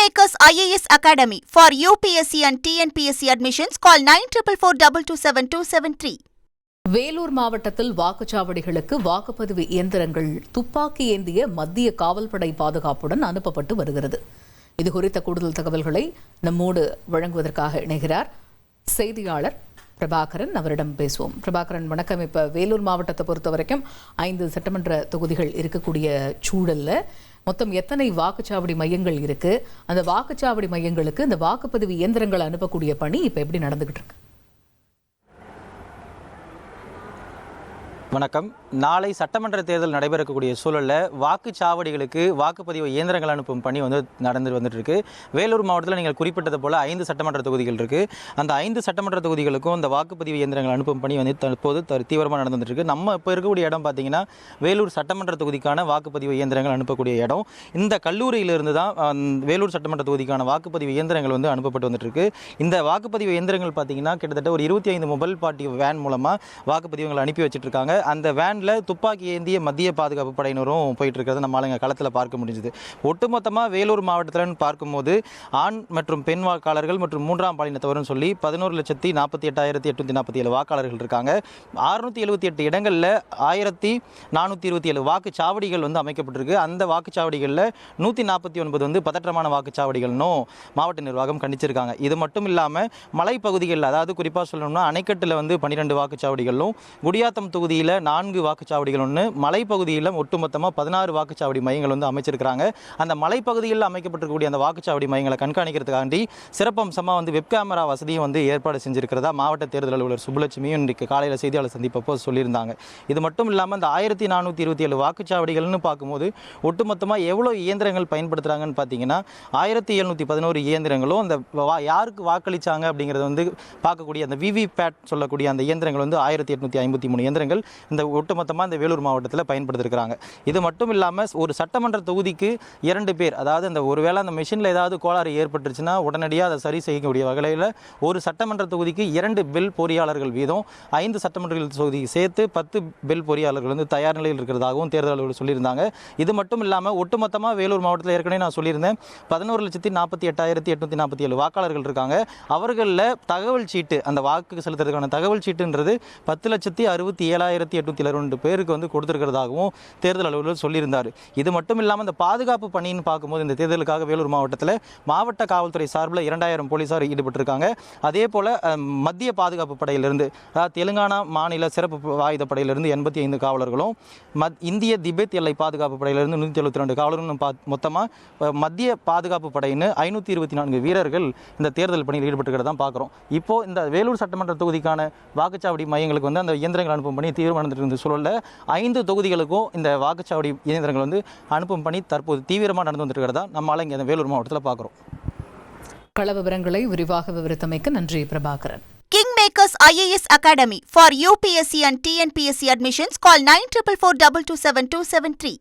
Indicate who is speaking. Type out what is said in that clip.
Speaker 1: Kingmakers IAS Academy for UPSC and TNPSC admissions. Call 9444227273.
Speaker 2: Vellore மாவட்டத்தில் வாக்குச்சாவடிகளுக்கு வாக்குப்பதிவு இயந்திரங்கள் துப்பாக்கி ஏந்திய மத்திய காவல்படை பாதுகாப்புடன் அனுப்பப்பட்டு வருகிறது. இதுகுறித்த கூடுதல் தகவல்களை நம்மோடு வழங்குவதற்காக இணைகிறார் செய்தியாளர் பிரபாகரன். அவரிடம் பேசுவோம். பிரபாகரன், வணக்கம். இப்ப வேலூர் மாவட்டத்தை பொறுத்த வரைக்கும் 5 சட்டமன்ற தொகுதிகள் இருக்கக்கூடிய சூழல்ல மொத்தம் எத்தனை வாக்குச்சாவடி மையங்கள் இருக்கு? அந்த வாக்குச்சாவடி மையங்களுக்கு இந்த வாக்குப்பதிவு இயந்திரங்கள் அனுப்பக்கூடிய பணி இப்ப எப்படி நடந்துகிட்டு இருக்கு?
Speaker 3: வணக்கம். நாளை சட்டமன்ற தேர்தல் நடைபெறக்கூடிய சூழலில் வாக்குச்சாவடிகளுக்கு வாக்குப்பதிவு இயந்திரங்கள் அனுப்பும் பணி வந்துட்டு இருக்கு. வேலூர் மாவட்டத்தில் நீங்கள் குறிப்பிட்டது போல 5 சட்டமன்ற தொகுதிகள் இருக்கு. அந்த 5 சட்டமன்ற தொகுதிகளுக்கும் இந்த வாக்குப்பதிவு இயந்திரங்கள் அனுப்பும் பணி தற்போது தீவிரமாக நடந்துட்டு இருக்கு. நம்ம இப்போ இருக்கக்கூடிய இடம் பார்த்தீங்கன்னா வேலூர் சட்டமன்ற தொகுதிக்கான வாக்குப்பதிவு இயந்திரங்கள் அனுப்பக்கூடிய இடம். இந்த கல்லூரியிலிருந்து தான் வேலூர் சட்டமன்ற தொகுதிக்கான வாக்குப்பதிவு இயந்திரங்கள் அனுப்பப்பட்டு வந்துட்டு இருக்கு. இந்த வாக்குப்பதிவு இயந்திரங்கள் பார்த்தீங்கன்னா கிட்டத்தட்ட ஒரு 25 மொபைல் பார்ட்டி வேன் மூலமாக வாக்குப்பதிவுகளை அனுப்பி வச்சுட்டு இருக்காங்க. அந்த வேனில் துப்பாக்கி ஏந்திய மத்திய பாதுகாப்பு படையினரும் போயிட்டு இருக்கிறத நம்மளால களத்தில் பார்க்க முடிஞ்சுது. ஒட்டுமொத்தமாக வேலூர் மாவட்டத்தில் பார்க்கும்போது ஆண் மற்றும் பெண் வாக்காளர்கள் மற்றும் 3ஆம் பாலினத்தவர்னு சொல்லி 11,48,847 வாக்காளர்கள் இருக்காங்க. 678 இடங்களில் 1,427 வாக்குச்சாவடிகள் அமைக்கப்பட்டிருக்கு. அந்த வாக்குச்சாவடிகளில் 149 பதற்றமான வாக்குச்சாவடிகள்னும் மாவட்ட நிர்வாகம் கண்டிச்சிருக்காங்க. இது மட்டும் இல்லாமல் மலைப்பகுதிகளில், அதாவது குறிப்பாக சொல்லணும்னா அணைக்கட்டில் 12 வாக்குச்சாவடிகளும், குடியாத்தம் தொகுதியில் 4 வாக்குச்சாவடிகள், மலைப்பகுதியில் ஒட்டுமொத்தமாக 16 வாக்குச்சாவடி மையங்கள் அமைச்சிருக்கிறாங்க. அந்த மலைப்பகுதியில் அமைக்கப்பட்டிருக்கக்கூடிய அந்த வாக்குச்சாவடி மையங்களை கண்காணிக்கிறதுக்காண்டி சிறப்பம்சமாக வெப் கேமரா வசதியும் ஏற்பாடு செஞ்சிருக்கிறதா மாவட்ட தேர்தல் அலுவலர் சுப்புலட்சுமியும் இன்றைக்கு காலையில் செய்தியாளர் சந்திப்பப்போ சொல்லியிருந்தாங்க. இது மட்டும் இல்லாமல் அந்த 1,427 வாக்குச்சாவடிகள்னு பார்க்கும்போது ஒட்டுமொத்தமாக எவ்வளோ இயந்திரங்கள் பயன்படுத்துகிறாங்கன்னு பார்த்தீங்கன்னா 1,711 இயந்திரங்களும் அந்த யாருக்கு வாக்களித்தாங்க அப்படிங்கிறது பார்க்கக்கூடிய அந்த விவிபேட் சொல்லக்கூடிய அந்த இயந்திரங்கள் 1,853 இயந்திரங்கள் இந்த ஒட்டுமொத்தமாக இந்த வேலூர் மாவட்டத்தில் பயன்படுத்திருக்கிறாங்க. இது மட்டும் இல்லாமல் ஒரு சட்டமன்ற தொகுதிக்கு 2 பேர், அதாவது அந்த ஒருவேளை அந்த மிஷினில் ஏதாவது கோளாறு ஏற்பட்டுருச்சுன்னா உடனடியாக அதை சரி செய்யக்கூடிய வகையில் ஒரு சட்டமன்ற தொகுதிக்கு 2 பெல் பொறியாளர்கள் வீதம் 5 சட்டமன்ற தொகுதிக்கு சேர்த்து 10 பெல் பொறியாளர்கள் தயார் நிலையில் இருக்கிறதாகவும் தேர்தல் அலுவலர் சொல்லியிருந்தாங்க. இது மட்டும் இல்லாமல் ஒட்டுமொத்தமாக வேலூர் மாவட்டத்தில் ஏற்கனவே நான் சொல்லியிருந்தேன் 11,48,847 வாக்காளர்கள் இருக்காங்க. அவர்களில் தகவல் சீட்டு, அந்த வாக்கு செலுத்துறதுக்கான தகவல் சீட்டுன்றது 10,67,872 பேருக்கு கொடுத்திருக்கிறதாகவும் தேர்தல் அலுவலர் சொல்லியிருந்தார். இது மட்டும் இல்லாமல் இந்த பாதுகாப்பு பணின்னு பார்க்கும்போது இந்த தேர்தலுக்காக வேலூர் மாவட்டத்தில் மாவட்ட காவல்துறை சார்பில் 2,000 போலீசார் ஈடுபட்டிருக்காங்க. அதே போல மத்திய பாதுகாப்பு படையிலிருந்து, அதாவது தெலுங்கானா மாநில சிறப்பு ஆயுத படையிலிருந்து 85 காவலர்களும், இந்திய திபெத் எல்லை பாதுகாப்பு படையிலிருந்து 172 காவலர்களும், மொத்தமாக மத்திய பாதுகாப்பு படையின்னு 524 வீரர்கள் இந்த தேர்தல் பணியில் ஈடுபட்டுக்கிறதான் பார்க்குறோம். இப்போ இந்த வேலூர் சட்டமன்ற தொகுதிக்கான வாக்குச்சாவடி மையங்களுக்கு அந்த இயந்திரங்கள் அனுப்பும் பணி தீவிரமாக இருந்த சூழலில் 5 தொகுதிகளுக்கும் இந்த வாக்குச்சாவடி இயந்திரங்கள் அனுப்பும் பணி தற்போது தீவிரமாக நடந்து வந்துருக்கிறதா நம்மளால இங்கே வேலூர் மாவட்டத்தில் பார்க்குறோம்.
Speaker 2: கள விவரங்களை விரிவாக விவரித்தமைக்கு நன்றி Prabhakaran.
Speaker 1: Kingmakers IAS Academy for UPSC and TNPSC admissions. Call 9444227273.